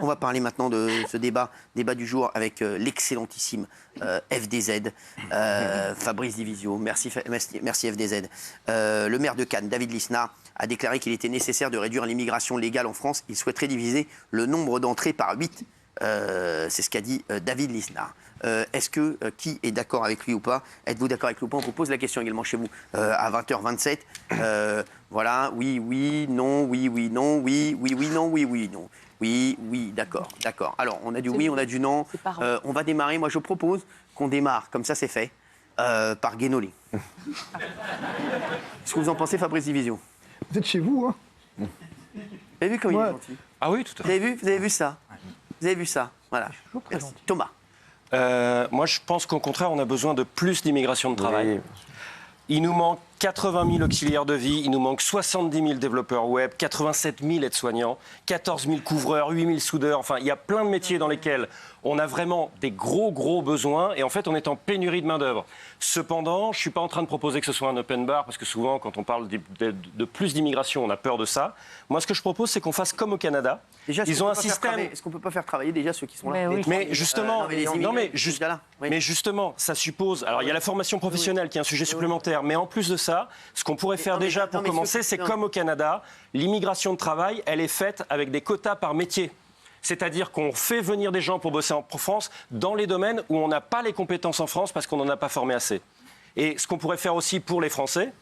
va parler maintenant de ce débat du jour avec l'excellentissime FDZ, Fabrice Divisio. Merci FDZ. Le maire de Cannes, David Lisnard, a déclaré qu'il était nécessaire de réduire l'immigration légale en France. Il souhaiterait diviser le nombre d'entrées par 8. C'est ce qu'a dit David Lisnard. Est-ce que qui est d'accord avec lui ou pas? Êtes-vous d'accord avec lui ou pas? On vous pose la question également chez vous à 20h27. Voilà, oui, oui, non, oui, oui, non, oui, oui, oui, non, oui, oui, non. Oui, oui, d'accord, d'accord. Alors, on a du oui, on a du non. On va démarrer. Moi, je propose qu'on démarre, comme ça c'est fait, par Guénolé. Qu'est-ce que vous en pensez, Fabrice Divisio? Vous êtes chez vous, hein? Vous avez vu comme il est gentil? Ah oui, tout à fait. Vous avez vu ça? Vous avez vu ça? Voilà. Merci. Thomas. Moi, je pense qu'au contraire, on a besoin de plus d'immigration de travail. Oui. Il nous manque 80 000 auxiliaires de vie, il nous manque 70 000 développeurs web, 87 000 aides-soignants, 14 000 couvreurs, 8 000 soudeurs. Enfin, il y a plein de métiers dans lesquels on a vraiment des gros besoins et en fait, on est en pénurie de main-d'œuvre. Cependant, je ne suis pas en train de proposer que ce soit un open bar parce que souvent, quand on parle de plus d'immigration, on a peur de ça. Moi, ce que je propose, c'est qu'on fasse comme au Canada. Déjà, ils ont un système. Est-ce qu'on ne peut pas faire travailler déjà ceux qui sont là? Mais justement, mais justement, ça suppose. Alors, il y a la formation professionnelle qui est un sujet supplémentaire, mais en plus de ça, ce qu'on pourrait faire déjà pour commencer, c'est comme au Canada, l'immigration de travail, elle est faite avec des quotas par métier. C'est-à-dire qu'on fait venir des gens pour bosser en France dans les domaines où on n'a pas les compétences en France parce qu'on n'en a pas formé assez. Et ce qu'on pourrait faire aussi pour les Français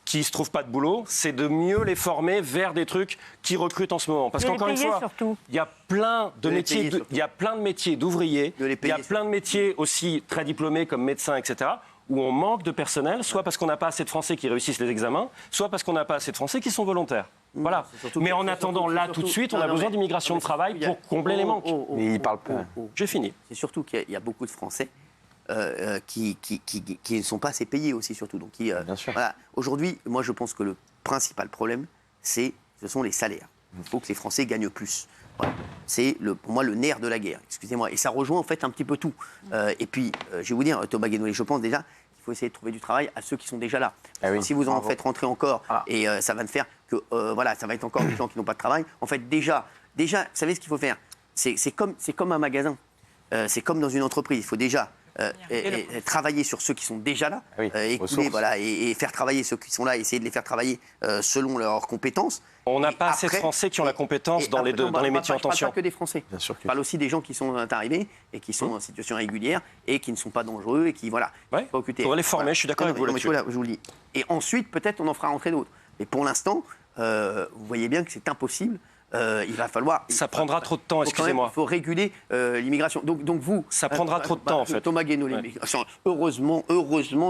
qui ne se trouvent pas de boulot, c'est de mieux les former vers des trucs qui recrutent en ce moment. Parce qu'encore une fois, il y a plein de métiers, il y a plein de métiers d'ouvriers, il y a plein de métiers aussi très diplômés comme médecins, etc., où on manque de personnel, soit parce qu'on n'a pas assez de Français qui réussissent les examens, soit parce qu'on n'a pas assez de Français qui sont volontaires. Voilà. Mais en attendant, là, tout de suite, on a besoin d'immigration de travail pour combler les manques. Mais il parle pas. J'ai fini. C'est surtout qu'il y a beaucoup de Français qui ne sont pas assez payés aussi, surtout. Donc, bien sûr. Voilà. Aujourd'hui, moi, je pense que le principal problème, ce sont les salaires. Il faut que les Français gagnent plus. Voilà. C'est pour moi le nerf de la guerre, excusez-moi. Et ça rejoint en fait un petit peu tout. Et puis, je vais vous dire, Thomas Guénolé, je pense déjà qu'il faut essayer de trouver du travail à ceux qui sont déjà là. Si vous en faites rentrer encore, et ça va ne faire que, voilà, ça va être encore des gens qui n'ont pas de travail. En fait, déjà, vous savez ce qu'il faut faire? C'est comme un magasin. C'est comme dans une entreprise. Il faut déjà travailler sur ceux qui sont déjà là, écouler, voilà, et faire travailler ceux qui sont là, essayer de les faire travailler selon leurs compétences. On n'a pas assez de Français qui ont la compétence dans les métiers en tension. Je ne parle pas que des Français. Je parle aussi des gens qui sont arrivés et qui sont en situation régulière et qui ne sont pas dangereux et qui, voilà, pas occupés. On va les former, je suis d'accord avec vous là-dessus. Je vous le dis. Et ensuite, peut-être, on en fera rentrer d'autres. Mais pour l'instant, vous voyez bien que c'est impossible. Il va falloir... Ça prendra trop de temps, excusez-moi. Il faut réguler l'immigration. Donc vous... Ça prendra trop de temps, en fait. Thomas Guénolé, heureusement,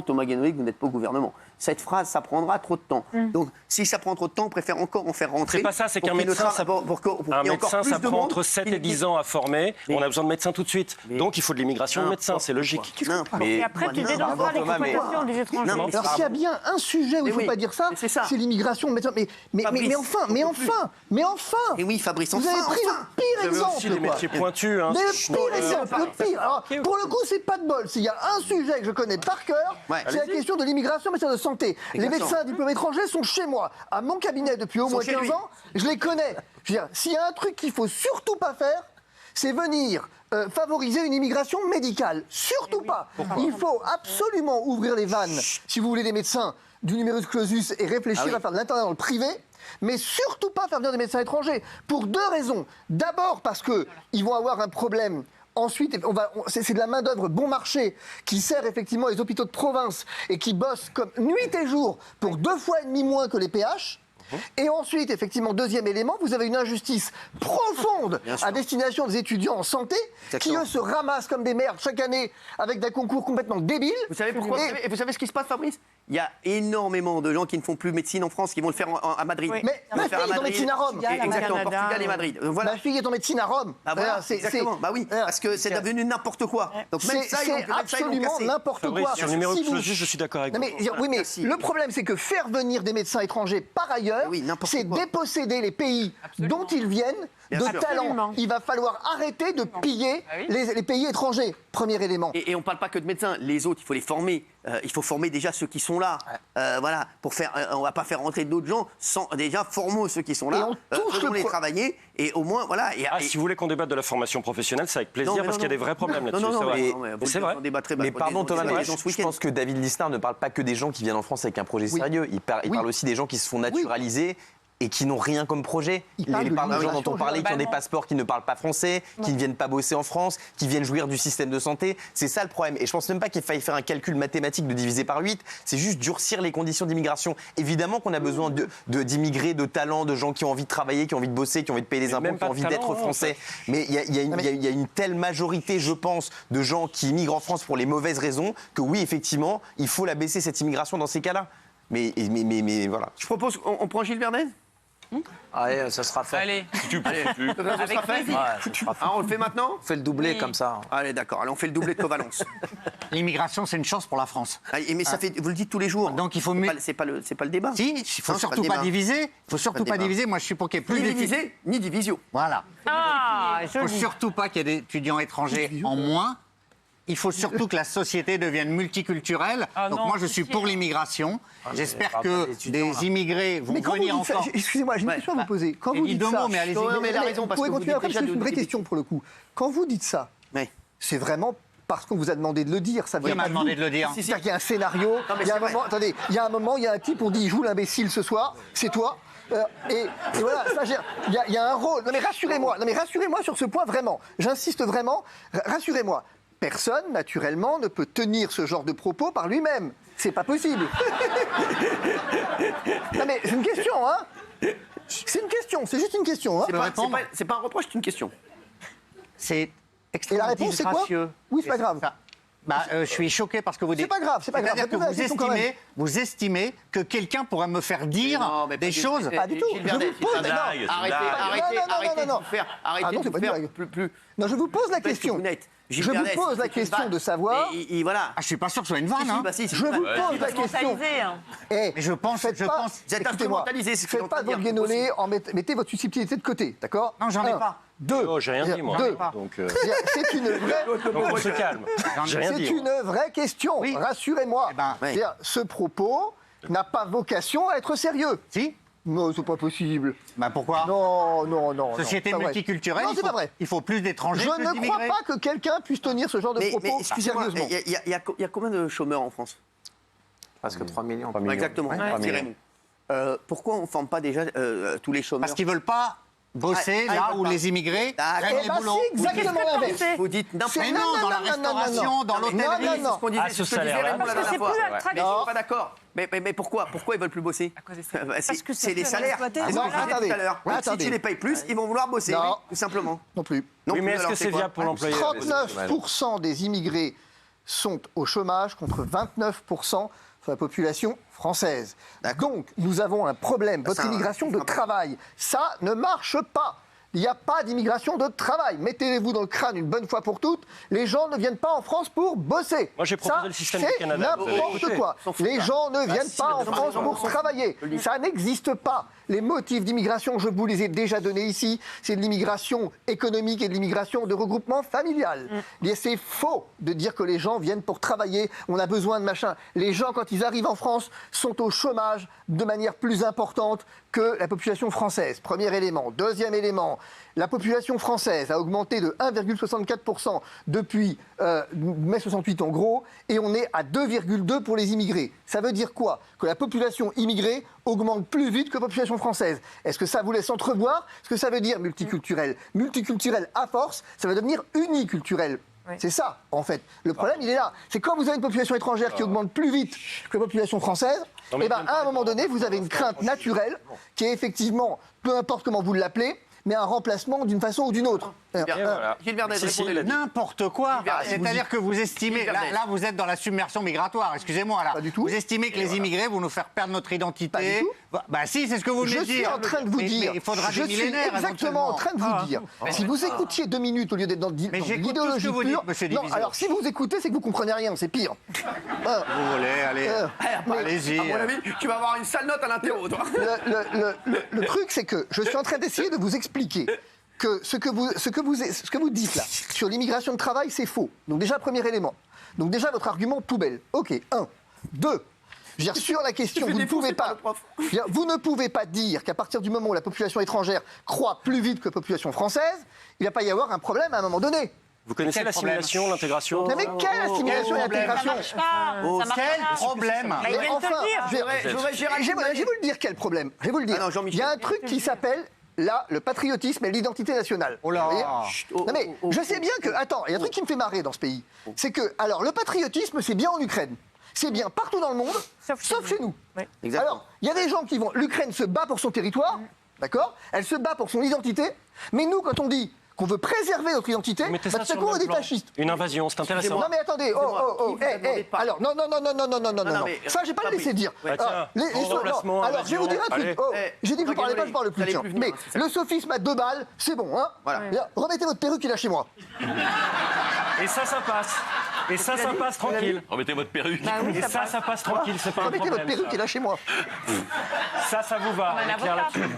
Thomas Guénolé, que vous n'êtes pas au gouvernement. Cette phrase, ça prendra trop de temps. Donc, si ça prend trop de temps, on préfère encore en faire rentrer. C'est pas ça, c'est qu'un médecin, ça prend entre 7 et 10 ans à former. On a besoin de médecins tout de suite. Donc, il faut de l'immigration de médecins, c'est logique. Et après, tu dénonceras les compétences des étrangers. Alors, s'il y a bien un sujet où il ne faut pas dire ça, c'est l'immigration de médecins. Mais enfin Et oui, Fabrice, vous avez pris le pire exemple. Aussi des métiers pointus. Mais le pire exemple, le pire. Alors, pour le coup, c'est pas de bol. S'il y a un sujet que je connais par cœur, c'est la question de l'immigration en matière de santé. Les médecins diplômés étrangers sont chez moi, à mon cabinet depuis au moins 15 ans. Je les connais. Je veux dire, s'il y a un truc qu'il faut surtout pas faire, c'est venir favoriser une immigration médicale. Surtout pas. Il faut absolument ouvrir les vannes, si vous voulez, des médecins du numerus clausus et réfléchir à faire de l'internat dans le privé. Mais surtout pas faire venir des médecins étrangers. Pour deux raisons. D'abord parce qu'ils vont avoir un problème. Ensuite, c'est de la main-d'œuvre bon marché qui sert effectivement les hôpitaux de province et qui bossent comme nuit et jour pour 2,5 fois moins que les PH. Et ensuite, effectivement, deuxième élément, vous avez une injustice profonde à destination des étudiants en santé qui, eux, se ramassent comme des merdes chaque année avec des concours complètement débiles. Vous savez pourquoi? Et vous savez ce qui se passe, Fabrice? Il y a énormément de gens qui ne font plus médecine en France, qui vont le faire à Madrid. Oui. Mais ma fille est en médecine à Rome. Exactement, Portugal et Madrid. Voilà. Ma fille est en médecine à Rome. Voilà, exactement. Bah oui, parce que c'est devenu n'importe quoi. Donc même ça, c'est absolument n'importe quoi. Sur le numéro de clausus, je suis d'accord avec vous. Oui, mais le problème, c'est que faire venir des médecins étrangers par ailleurs, c'est déposséder les pays dont ils viennent de talent. Il va falloir arrêter de piller les pays étrangers. Premier élément. Et on ne parle pas que de médecins. Les autres, il faut les former. il faut former déjà ceux qui sont là. Voilà, on va pas faire rentrer d'autres gens sans déjà formons ceux qui sont là, faisons-les travailler et au moins voilà. Si vous voulez qu'on débatte de la formation professionnelle, c'est avec plaisir parce qu'il y a des vrais problèmes là-dessus. C'est vrai. Mais pardon Thomas, je pense que David Lisnard ne parle pas que des gens qui viennent en France avec un projet sérieux. Il parle aussi des gens qui se font naturaliser. Et qui n'ont rien comme projet. Il parle de gens dont on parlait, qui ont des passeports, qui ne parlent pas français, qui ne viennent pas bosser en France, qui viennent jouir du système de santé. C'est ça le problème. Et je pense même pas qu'il faille faire un calcul mathématique de diviser par 8. C'est juste durcir les conditions d'immigration. Évidemment qu'on a besoin d'immigrés, de talents, de gens qui ont envie de travailler, qui ont envie de bosser, qui ont envie de payer les impôts, qui ont envie d'être français. Mais il y a une telle majorité, je pense, de gens qui immigrent en France pour les mauvaises raisons que oui, effectivement, il faut la baisser cette immigration dans ces cas-là. Mais voilà. Je propose, on prend Gilles Vernet. Allez, ça sera fait. Allez. Ça sera fait. On le fait maintenant. On fait le doublé comme ça. Allez, d'accord. Allez, on fait le doublé de Covalence. L'immigration, c'est une chance pour la France. Mais ça fait, vous le dites tous les jours. Donc il faut mieux. C'est pas le débat. Si, il faut surtout pas diviser. Il faut surtout pas diviser. Moi, je suis pour qu'il y ait plus ni diviser, ni division. Voilà. Ah, il faut surtout pas qu'il y ait des étudiants étrangers en moins. Il faut surtout que la société devienne multiculturelle. Donc moi, je suis pour l'immigration. J'espère que des immigrés vont venir encore. Excusez-moi, j'ai une question à vous poser. Quand vous dites ça, vous pouvez continuer après, c'est une vraie question pour le coup. Quand vous dites ça, c'est vraiment parce qu'on vous a demandé de le dire. Ça m'a demandé de le dire. C'est-à-dire qu'il y a un scénario. Il y a un moment, attendez, il y a un moment, il y a un type, on dit, il joue l'imbécile ce soir, c'est toi. Et voilà, il y a un rôle. Non mais rassurez-moi sur ce point vraiment. J'insiste vraiment. Rassurez-moi. Personne, naturellement, ne peut tenir ce genre de propos par lui-même. C'est pas possible. Non mais c'est une question, hein. C'est une question, c'est juste une question. Hein. C'est pas un reproche, c'est une question. C'est extrêmement disgracieux. Et la réponse, c'est quoi ? Oui, c'est pas grave. Je suis choqué parce que vous dites. C'est pas grave, c'est pas grave. C'est-à-dire que vous estimez que quelqu'un pourrait me faire dire des choses. Pas du tout. Je vous pose. Arrêtez de vous faire. Arrêtez de vous faire plus. Non, je vous pose la question. Je vous pose la question de savoir. Voilà. Je suis pas sûr que ce soit une vanne. Je vous pose la question. Mais je pense. Vous êtes instrumentalisé. Faites pas de votre guénolé, mettez votre susceptibilité de côté, d'accord ? Non, j'en ai pas. Deux. Oh, j'ai rien dit, moi. C'est une vraie. On se calme. C'est une vraie question. Rassurez-moi. Ce propos n'a pas vocation à être sérieux. Si. Non, c'est pas possible. Pourquoi ? Non. Société multiculturelle, c'est pas vrai. Il faut plus d'étrangers, Je ne crois pas que quelqu'un puisse tenir ce genre de propos. Mais excusez-moi, sérieusement. il y a combien de chômeurs en France ? Presque 3 millions. Exactement. Pourquoi on ne forme pas déjà tous les chômeurs ? Parce qu'ils ne veulent pas bosser là où les immigrés prennent les boulots. C'est exactement l'inverse. Vous dites n'importe quoi. Dans la restauration, dans l'hôtellerie. C'est ce qu'on disait, ce salaire-là. la dernière fois. Mais je suis pas d'accord. Mais pourquoi ils veulent plus bosser ? Parce que c'est des salaires. Si tu les payes plus, ils vont vouloir bosser, tout simplement. Non plus. Oui, mais est-ce que c'est viable pour l'employeur ? 39% des immigrés sont au chômage contre 29% sur la population française. Donc, nous avons un problème. Votre immigration de travail, ça ne marche pas. Il n'y a pas d'immigration de travail. Mettez-vous dans le crâne une bonne fois pour toutes. Les gens ne viennent pas en France pour bosser. Moi, j'ai proposé le système du Canada. C'est n'importe quoi. Les gens ne viennent pas en France pour travailler. Ça n'existe pas. Les motifs d'immigration, je vous les ai déjà donnés ici. C'est de l'immigration économique et de l'immigration de regroupement familial. C'est faux de dire que les gens viennent pour travailler. On a besoin de machin. Les gens, quand ils arrivent en France, sont au chômage de manière plus importante que la population française. Premier élément. Deuxième élément, la population française a augmenté de 1,64% depuis mai 68 en gros, et on est à 2,2 pour les immigrés. Ça veut dire quoi ? Que la population immigrée augmente plus vite que la population française. Est-ce que ça vous laisse entrevoir ce que ça veut dire multiculturel ? Multiculturel à force, ça va devenir uniculturel. Oui. C'est ça, en fait. Le problème, il est là. C'est quand vous avez une population étrangère qui augmente plus vite que la population française, à un moment donné, vous avez une crainte naturelle qui est effectivement, peu importe comment vous l'appelez, mais un remplacement d'une façon ou d'une autre. Gilles Vernet, n'importe quoi. C'est-à-dire que vous estimez, là vous êtes dans la submersion migratoire, excusez-moi là. Pas du tout. Vous estimez que les immigrés vont nous faire perdre notre identité. Pas du tout. Bah si, c'est ce que vous venez de dire. Je suis en train de vous dire. Mais il faudra des millénaires. Je suis exactement en train de vous dire. Si vous écoutiez 2 minutes au lieu d'être dans l'idéologie pure. Non, alors si vous écoutez, c'est que vous comprenez rien, c'est pire. Vous voulez, allez-y. À mon avis, tu vas avoir une sale note à l'interro, toi. Le truc, c'est que je suis en train d'essayer de vous expliquer que ce que vous dites là sur l'immigration de travail, c'est faux. Donc déjà, premier élément. Donc déjà, votre argument poubelle. OK, 1. 2. Je veux dire, sur la question, vous ne pouvez pas dire qu'à partir du moment où la population étrangère croît plus vite que la population française, il ne va pas y avoir un problème à un moment donné. Vous connaissez l'assimilation, l'intégration? Mais quelle assimilation et l'intégration? Quel problème? Je vais vous le dire, quel problème. Je vais vous le dire. Il y a un truc qui s'appelle... Là, le patriotisme et l'identité nationale. Oh là. Non mais je sais bien que... Attends, il y a un truc qui me fait marrer dans ce pays. C'est que, alors, le patriotisme, c'est bien en Ukraine. C'est bien partout dans le monde, sauf chez nous. Oui. Alors, il y a des gens qui vont... L'Ukraine se bat pour son territoire, d'accord? Elle se bat pour son identité. Mais nous, quand on dit qu'on veut préserver notre identité, tout à coup, on est des fascistes. Une invasion, c'est intéressant. Non mais attendez, alors, non. Ça, j'ai pas le laissé dire. Alors, je vais vous dire un truc. J'ai dit que vous parlez pas, je parle plus. Mais le sophisme à 2 balles, c'est bon, hein. Remettez votre perruque, il est chez moi. Et ça passe. Et ça passe tranquille. Remettez votre perruque. Et ça passe tranquille, c'est pas un Remettez problème. votre perruque, il est là chez moi. Ça vous va, on est clair là-dessus.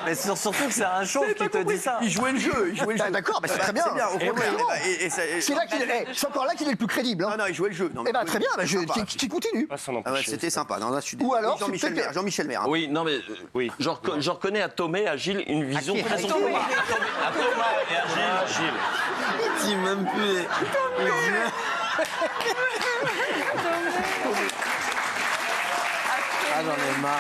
Mais surtout que c'est un chauve qui te dit ça. Il jouait le jeu. D'accord, mais c'est très bien. C'est encore là qu'il est le plus crédible. Non, il jouait le jeu. Eh bien, très bien, qui continue. C'était sympa. Ou alors, Jean-Michel Maire. Oui, non mais je reconnais à Thomas et à Gilles une vision très sombre. À Thomas et à Gilles. Il dit même plus. Ah, j'en ai marre.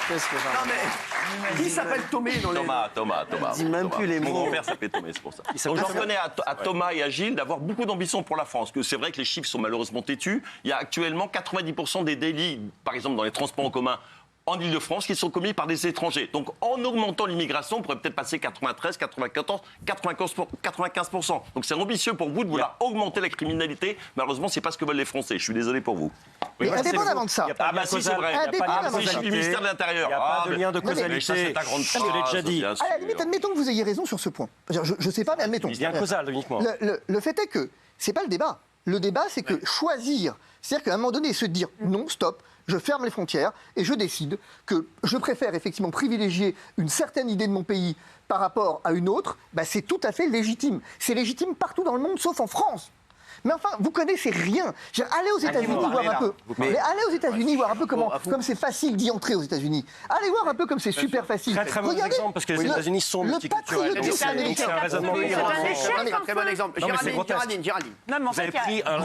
Qu'est-ce que j'en ai marre. Qui s'appelle Tomé dans les... Thomas. Il dit même plus les mots. Mon grand-père s'appelait Tomé, c'est pour ça. Donc je reconnais à Thomas et à Gilles d'avoir beaucoup d'ambition pour la France. Que c'est vrai que les chiffres sont malheureusement têtus. Il y a actuellement 90% des délits, par exemple dans les transports en commun, en Ile-de-France, qui sont commis par des étrangers. Donc, en augmentant l'immigration, on pourrait peut-être passer 93, 94, 95%. Donc, c'est ambitieux pour vous de vouloir augmenter la criminalité. Malheureusement, c'est pas ce que veulent les Français. Je suis désolé pour vous. Mais indépendamment de ça. Si, c'est vrai. Il n'y a pas de ministère de l'Intérieur. Il n'y a pas de lien de causalité. C'est ta grande phrase. Je te l'ai déjà dit. À la limite, admettons que vous ayez raison sur ce point. Je ne sais pas, mais admettons. Il y a un causal, uniquement. Le fait est que c'est pas le débat. Le débat, c'est que choisir, c'est-à-dire qu'à un moment donné, se dire non, stop, je ferme les frontières et je décide que je préfère effectivement privilégier une certaine idée de mon pays par rapport à une autre, c'est tout à fait légitime. C'est légitime partout dans le monde, sauf en France. Mais enfin, vous connaissez rien. Allez aux États-Unis voir un peu. Mais allez aux États-Unis voir un peu comme c'est facile d'y entrer aux États-Unis. Allez voir un peu comme c'est super facile. Très bon exemple parce que les États-Unis sont multiculturels. C'est un échec. C'est un raisonnement Très bon exemple. Géraldine. Vous avez pris un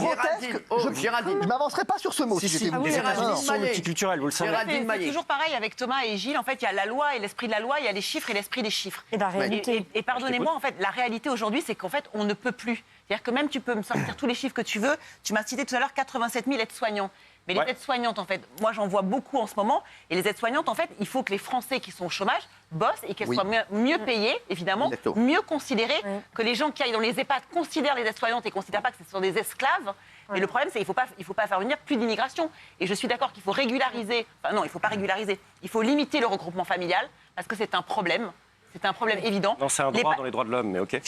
Géraldine. Je m'avancerai pas sur ce mot. Les États-Unis sont multiculturels, vous le savez. C'est toujours pareil avec Thomas et Gilles. En fait, il y a la loi et l'esprit de la loi, il y a les chiffres et l'esprit des chiffres. Et la réalité. Et pardonnez-moi, en fait, la réalité aujourd'hui, c'est qu'en fait, on ne peut plus. C'est-à-dire que même tu peux me sortir tous les chiffres que tu veux. Tu m'as cité tout à l'heure 87 000 aides-soignants. Mais les aides-soignantes, en fait, moi j'en vois beaucoup en ce moment. Et les aides-soignantes, en fait, il faut que les Français qui sont au chômage bossent et qu'elles soient mieux payées, évidemment, mieux considérées, que les gens qui aillent dans les EHPAD considèrent les aides-soignantes et ne considèrent pas que ce sont des esclaves. Mais le problème, c'est qu'il ne faut pas faire venir plus d'immigration. Et je suis d'accord qu'il faut régulariser. Enfin, non, il ne faut pas régulariser. Il faut limiter le regroupement familial parce que c'est un problème. C'est un problème évident. Non, c'est un droit dans les droits de l'homme, mais OK.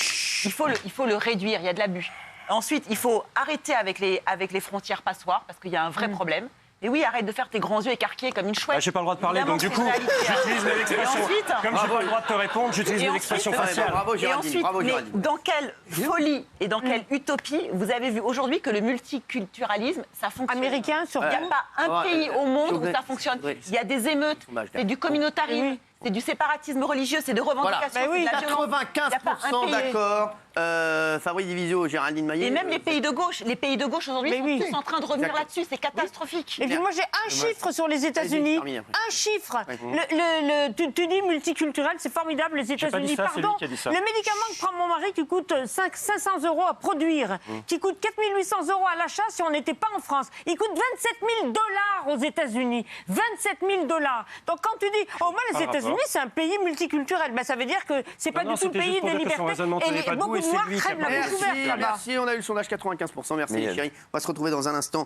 Il faut le réduire, il y a de l'abus. Ensuite, il faut arrêter avec les frontières passoires, parce qu'il y a un vrai problème. Et oui, arrête de faire tes grands yeux écarquillés comme une chouette. J'ai pas le droit de parler, donc du coup, j'utilise mes expressions. Comme j'ai pas le droit de te répondre, j'utilise mes expressions faciales. Bravo, Géraldine. Mais dans quelle folie et dans quelle utopie vous avez vu aujourd'hui que le multiculturalisme, ça fonctionne? Américain, sur Il n'y a pas un pays au monde où ça fonctionne. Il y a des émeutes, c'est du communautarisme. C'est du séparatisme religieux, c'est de revendications, c'est de la violence. 95% d'accord. Fabrice Divisio, Géraldine Maillet. Et même les pays de gauche aujourd'hui sont tous en train de revenir là-dessus, c'est catastrophique. Et puis moi j'ai un chiffre sur les États-Unis, un chiffre. Tu dis multiculturel, c'est formidable les États-Unis. Pardon, le médicament que prend mon mari qui coûte 500 € à produire, qui coûte 4 800 € à l'achat si on n'était pas en France, il coûte 27 000 $ aux États-Unis. 27 000 $. Donc quand tu dis, oh moi les États-Unis c'est un pays multiculturel, ça veut dire que c'est pas du tout le pays des libertés. Et beaucoup de noirs crèvent la bouche ouverte là-bas. Merci, on a eu le sondage 95%. Merci Chérie. On va se retrouver dans un instant